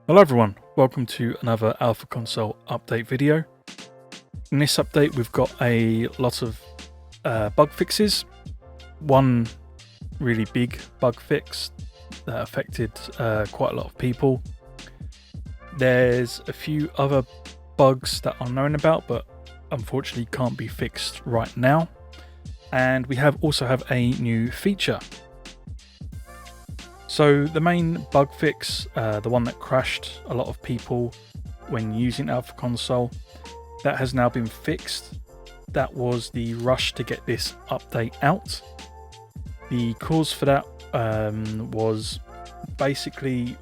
Hello everyone, welcome to another Alpha Console update video. In this update we've got a lot of bug fixes. One really big bug fix that affected quite a lot of people. There's a few other bugs that are known about but unfortunately can't be fixed right now. And we also have a new feature. So the main bug fix, the one that crashed a lot of people when using Alpha Console, that has now been fixed. That was the rush to get this update out. The cause for that was basically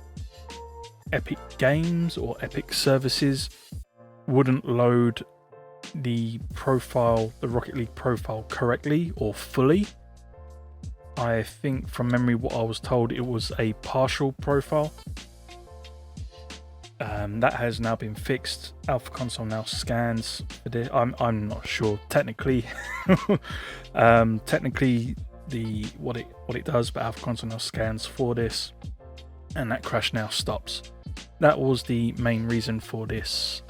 Epic Games or Epic Services wouldn't load the Rocket League profile correctly or fully. I think from memory what I was told, it was a partial profile. That has now been fixed. Alpha Console now scans for this. I'm not sure technically technically what it does, but Alpha Console now scans for this and that crash now stops. That was the main reason for this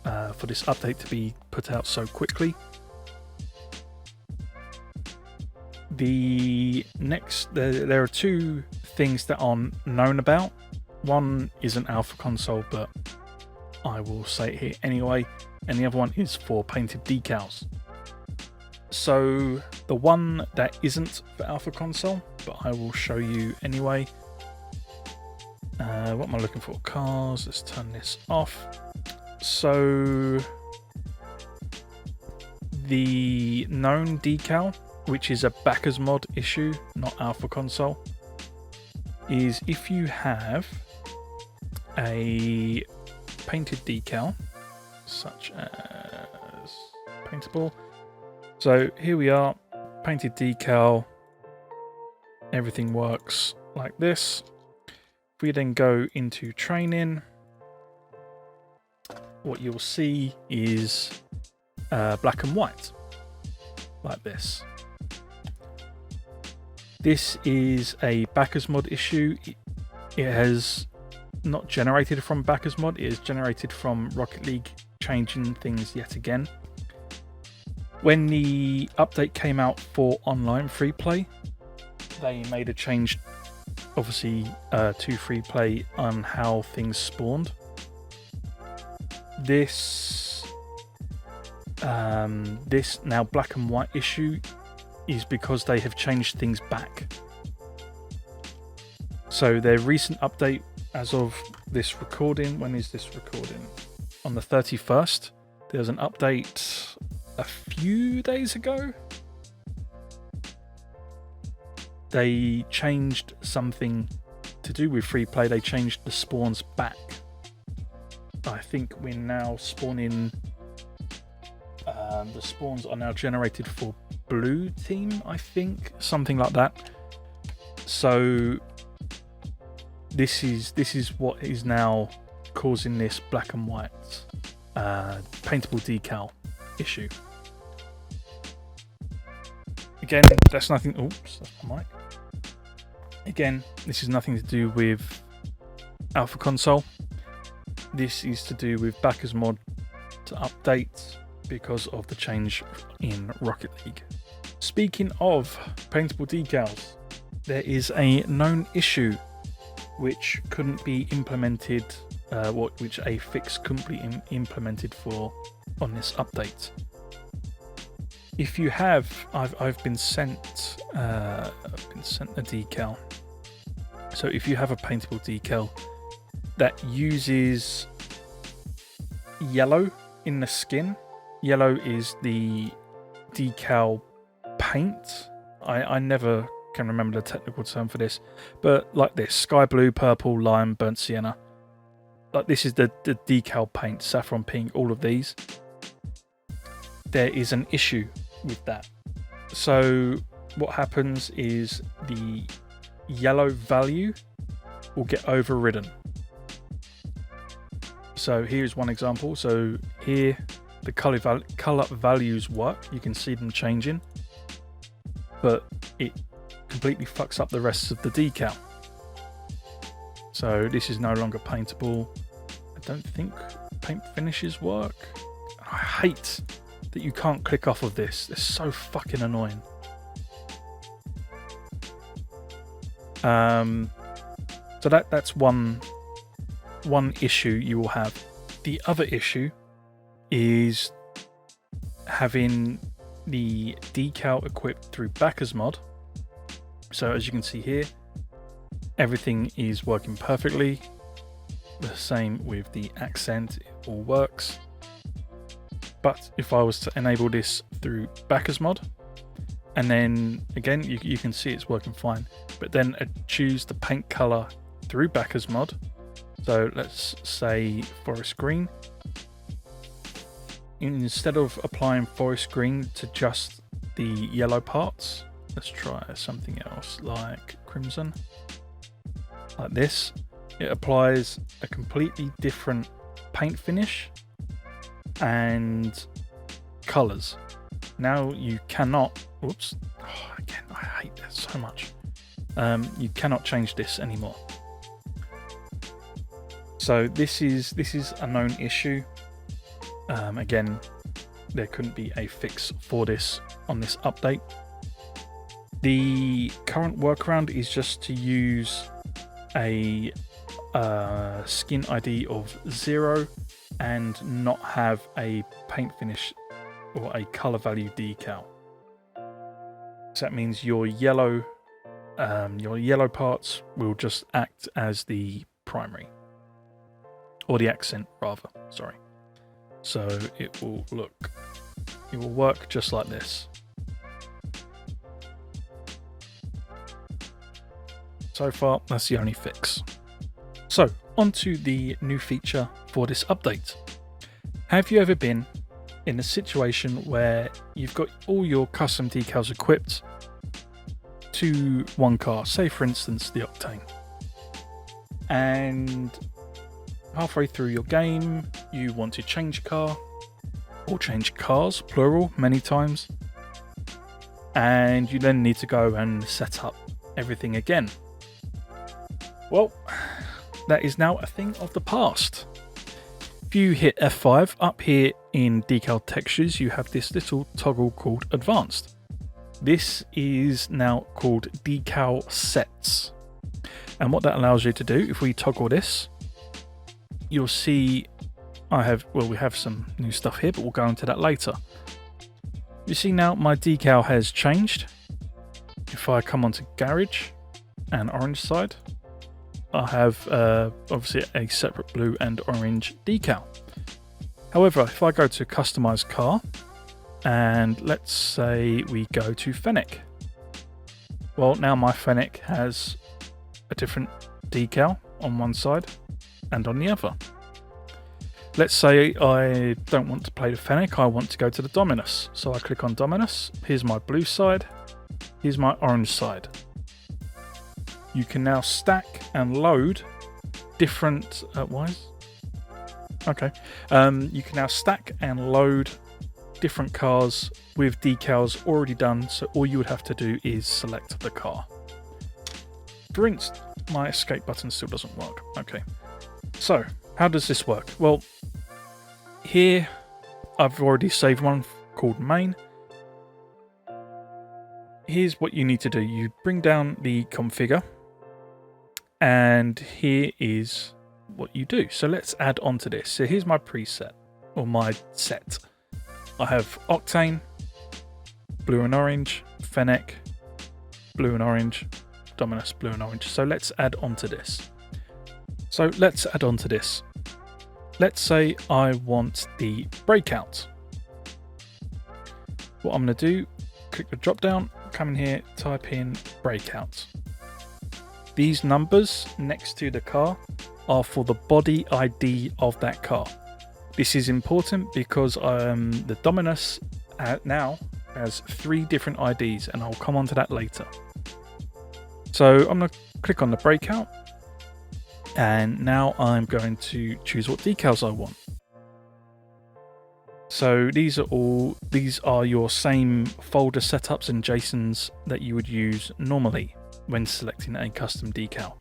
update to be put out so quickly. There are two things that are known about. One isn't Alpha Console, but I will say it here anyway, and the other one is for painted decals. So the one that isn't for Alpha Console, but I will show you anyway. What am I looking for? Cars. Let's turn this off. So the known decal, which is a backers mod issue, not Alpha Console, is if you have a painted decal, such as paintable. So here we are, painted decal, everything works like this. If we then go into training, what you'll see is black and white, like this. This is a backers mod issue. It has not generated from backers mod, it is generated from Rocket League changing things yet again. When the update came out for online free play, they made a change, obviously, to free play on how things spawned. This now black and white issue is because they have changed things back. So their recent update as of this recording, when is this recording? On the 31st, there was an update a few days ago. They changed something to do with free play. They changed the spawns back. I think we're now spawning, the spawns are now generated for blue team, I think, something like that. So this is what is now causing this black and white paintable decal issue. Again, that's nothing. Oops, that's my mic. Again, this is nothing to do with Alpha Console. This is to do with backers mod to update because of the change in Rocket League. Speaking of paintable decals, there is a known issue which couldn't be implemented, which a fix couldn't be implemented for on this update. If you have, I've been sent a decal. So if you have a paintable decal that uses yellow in the skin, yellow is the decal paint. I never can remember the technical term for this, but like this: sky blue, purple, lime, burnt sienna. Like this is the decal paint, saffron pink, all of these. There is an issue with that. So what happens is the yellow value will get overridden. So here's one example. So here the color values work. You can see them changing, but it completely fucks up the rest of the decal. So this is no longer paintable. I don't think paint finishes work. I hate that you can't click off of this. It's so fucking annoying. So that's one issue you will have. The other issue is having the decal equipped through Backers mod. So as you can see here, everything is working perfectly. The same with the accent, it all works. But if I was to enable this through Backers mod, and then again you can see it's working fine, but then choose the paint color through Backers mod. So let's say forest green. Instead of applying forest green to just the yellow parts, let's try something else like crimson, like this. It applies a completely different paint finish and colors. Now you cannot, oops, again, I hate that so much. You cannot change this anymore. So this is a known issue. Again, there couldn't be a fix for this on this update. The current workaround is just to use a skin ID of 0 and not have a paint finish or a color value decal. So that means your yellow parts will just act as the primary, or the accent rather, sorry. So it will work just like this. So far, that's the only fix. So onto the new feature for this update. Have you ever been in a situation where you've got all your custom decals equipped to one car, say for instance the Octane, and halfway through your game you want to change car, or change cars, plural, many times, and you then need to go and set up everything again? Well, that is now a thing of the past. If you hit F5, up here in Decal Textures, you have this little toggle called Advanced. This is now called Decal Sets. And what that allows you to do, if we toggle this, you'll see we have some new stuff here, but we'll go into that later. You see now my decal has changed. If I come onto Garage and Orange side, I have obviously a separate blue and orange decal. However, if I go to Customize Car, and let's say we go to Fennec. Well, now my Fennec has a different decal on one side and on the other. Let's say I don't want to play the Fennec, I want to go to the Dominus. So I click on Dominus, here's my blue side, here's my orange side. You can now stack and load different, you can now stack and load different cars with decals already done, so all you would have to do is select the car. For instance, my escape button still doesn't work. Okay, so how does this work? Well, here I've already saved one called main. Here's what you need to do. You bring down the configure, and here is what you do. So let's add on to this. So here's my preset, or my set. I have Octane, blue and orange, Fennec, blue and orange, Dominus, blue and orange. So let's add on to this. Let's say I want the breakout. What I'm going to do, click the drop down, come in here, type in breakout. These numbers next to the car are for the body ID of that car. This is important because the Dominus now has 3 different IDs, and I'll come on to that later. So I'm going to click on the breakout, and now I'm going to choose what decals I want. So these are your same folder setups and JSONs that you would use normally when selecting a custom decal.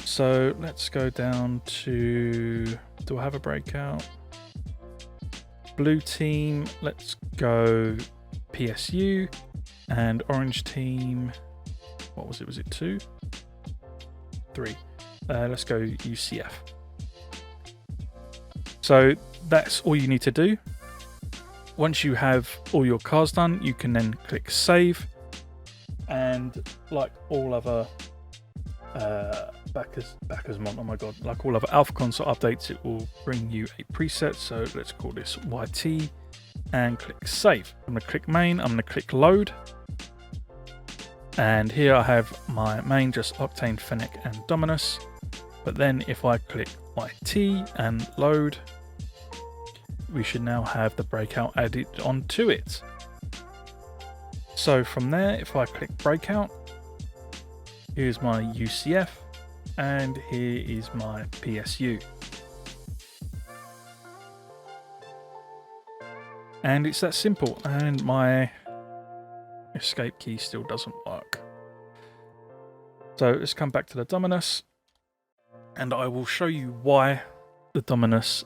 So let's go down to, do I have a breakout? Blue team, let's go PSU, and orange team, what was it? Was it 2? 3. Let's go UCF. So that's all you need to do. Once you have all your cars done, you can then click save, and like all other backers mod, oh my god, like all other Alpha Console updates, it will bring you a preset. So let's call this YT and click save. I'm going to click main, I'm going to click load, and here I have my main, just Octane, Fennec and Dominus. But then if I click YT and load, we should now have the breakout added onto it. So from there, if I click breakout, here's my UCF and here is my PSU. And it's that simple, and my escape key still doesn't work. So let's come back to the Dominus, and I will show you why the Dominus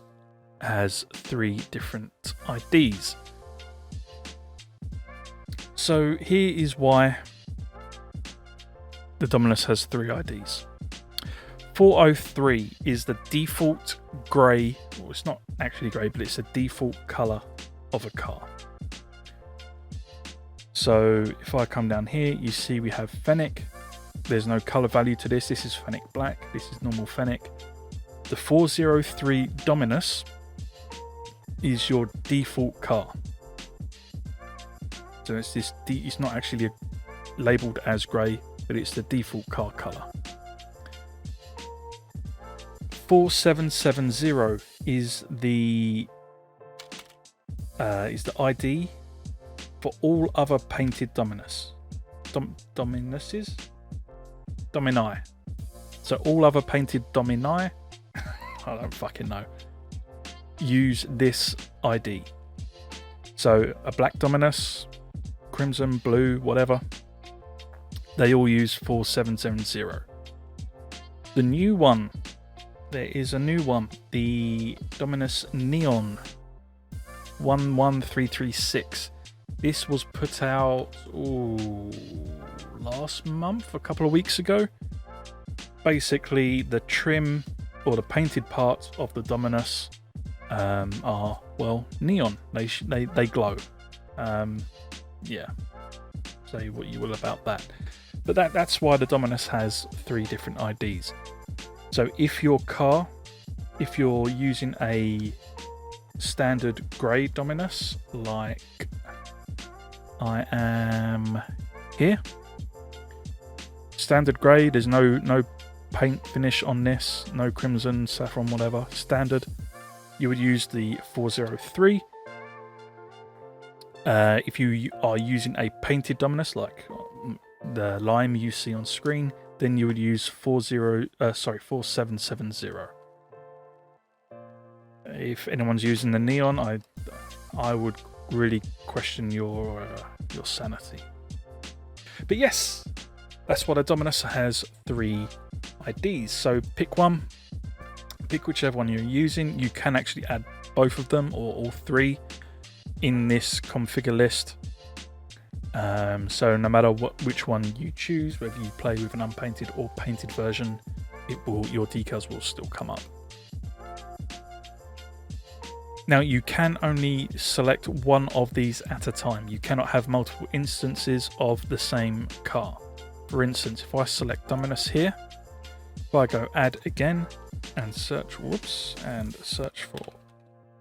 has 3 different IDs. So here is why the Dominus has 3 IDs. 403 is the default grey, well, it's not actually grey, but it's the default colour of a car. So if I come down here, you see we have Fennec. There's no colour value to this. This is Fennec Black. This is normal Fennec. The 403 Dominus is your default car. So it's this. It's not actually labelled as grey, but it's the default car colour. 4770 is the ID for all other painted Dominus. Dominuses? Domini. So all other painted Domini, I don't fucking know, use this ID. So a black Dominus, crimson, blue, whatever, they all use 4770. The new one, there is a new one, the Dominus Neon 11336. This was put out last month, a couple of weeks ago. Basically, the trim or the painted parts of the Dominus are, well, neon. They glow. Yeah, say what you will about that. But that's why the Dominus has 3 different IDs. So if you're using a standard grey Dominus, like I am here, standard grey, there's no paint finish on this, no crimson, saffron, whatever, standard, you would use the 403. If you are using a painted Dominus like the lime you see on screen, then you would use 4770. If anyone's using the neon, I would really question your sanity. But yes, that's why the Dominus has 3 IDs. So pick one, pick whichever one you're using. You can actually add both of them or all 3 in this configure list. So no matter which one you choose, whether you play with an unpainted or painted version, your decals will still come up. Now you can only select one of these at a time. You cannot have multiple instances of the same car. For instance, if I select Dominus here, if I go add again and search, and search for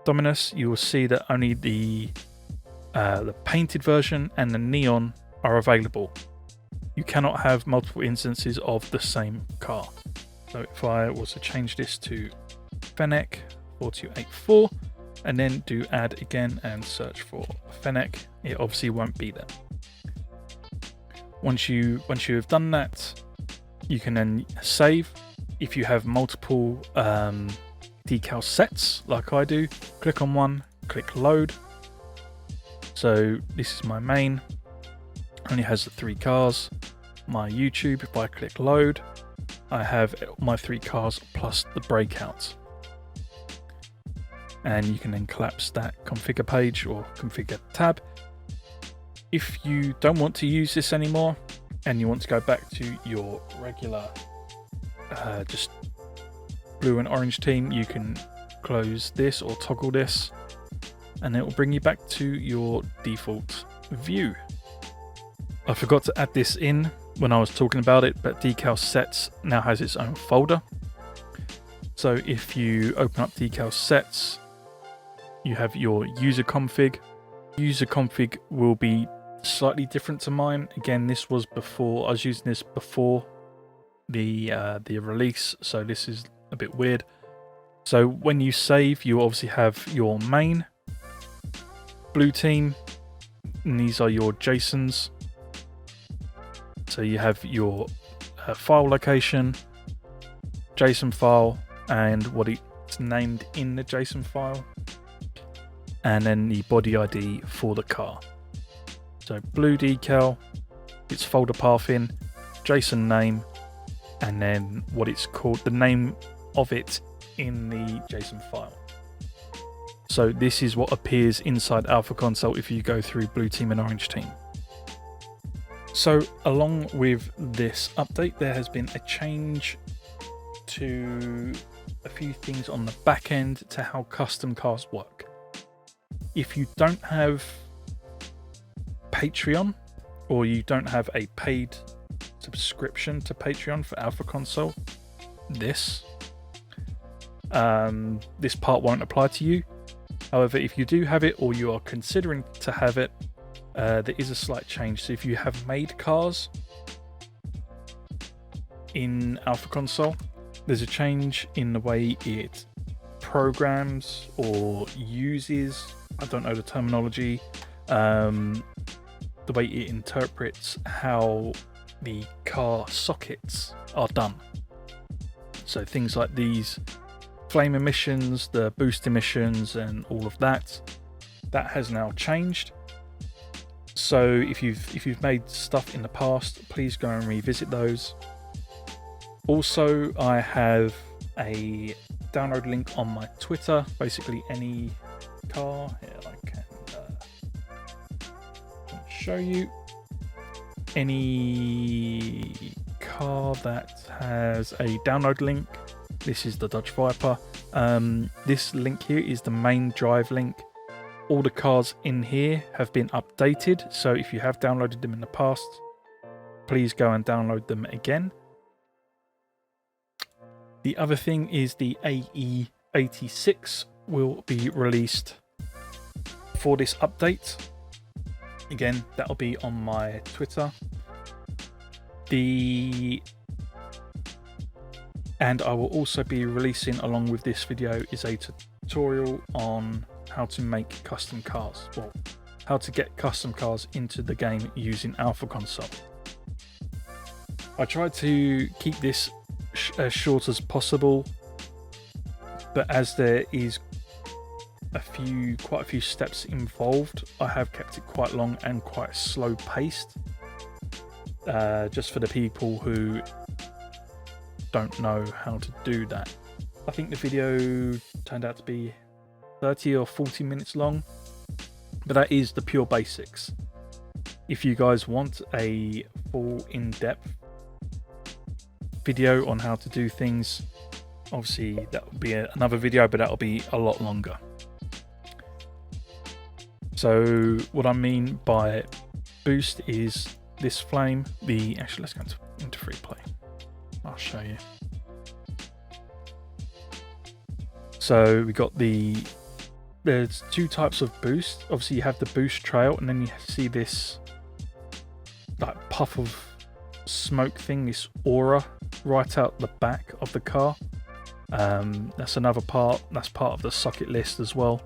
Dominus, you will see that only the painted version and the neon are available. You cannot have multiple instances of the same car. So if I was to change this to Fennec 4284 and then do add again and search for Fennec, it obviously won't be there. Once you have done that, you can then save. If you have multiple decal sets like I do, click on one, click load. So this is my main, only has the 3 cars. My YouTube, if I click load, I have my 3 cars plus the breakouts. And you can then collapse that configure page or configure tab. If you don't want to use this anymore and you want to go back to your regular just blue and orange team, you can close this or toggle this and it will bring you back to your default view. I forgot to add this in when I was talking about it, but Decal Sets now has its own folder. So if you open up Decal Sets, you have your user config. User config will be slightly different to mine. Again, this was before, I was using this before the release, so this is a bit weird. So when you save, you obviously have your main blue team, and these are your JSONs. So you have your file location, JSON file, and what it's named in the JSON file, and then the body ID for the car. So blue decal, its folder path in, JSON name, and then what it's called, the name of it in the JSON file. So this is what appears inside Alpha Console if you go through blue team and orange team. So along with this update, there has been a change to a few things on the back end to how custom cars work. If you don't have Patreon, or you don't have a paid subscription to Patreon for Alpha Console, this part won't apply to you. However, if you do have it or you are considering to have it, there is a slight change. So if you have made cars in Alpha Console, there's a change in the way it programs or uses, I don't know the terminology, the way it interprets how the car sockets are done. So things like these flame emissions, the boost emissions, and all of that has now changed. So if you've made stuff in the past, please go and revisit those. Also, I have a download link on my Twitter. Basically, any car here, I can show you any car that has a download link. This is the Dodge Viper. This link here is the main drive link. All the cars in here have been updated, so if you have downloaded them in the past, please go and download them again. The other thing is the AE86 will be released for this update. Again, that'll be on my Twitter. And I will also be releasing, along with this video, is a tutorial on how to make custom cars. Well, how to get custom cars into the game using Alpha Console. I tried to keep this as short as possible, but as there is quite a few steps involved, I have kept it quite long and quite slow paced, just for the people who don't know how to do that. I think the video turned out to be 30 or 40 minutes long, but that is the pure basics. If you guys want a full in-depth video on how to do things, obviously that will be another video, but that will be a lot longer. So what I mean by boost is this flame. Actually, let's go into free play. I'll show you. So we got there's two types of boost. Obviously you have the boost trail, and then you see this like puff of smoke thing, this aura right out the back of the car. That's another part, that's part of the socket list as well.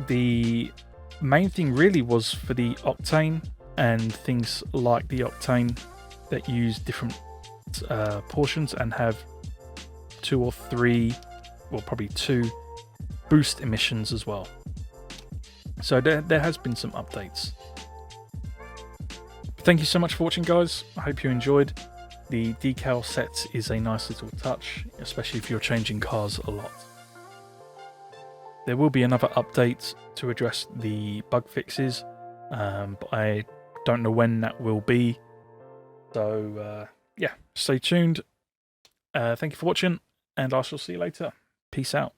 The main thing really was for the octane and things like the octane that use different portions and have 2 or 3, well probably 2 boost emissions as well. So there has been some updates. Thank you so much for watching, guys. I hope you enjoyed. the decal set is a nice little touch, especially if you're changing cars a lot. There will be another update to address the bug fixes, but I don't know when that will be. So yeah, stay tuned. Thank you for watching, and I shall see you later. Peace out.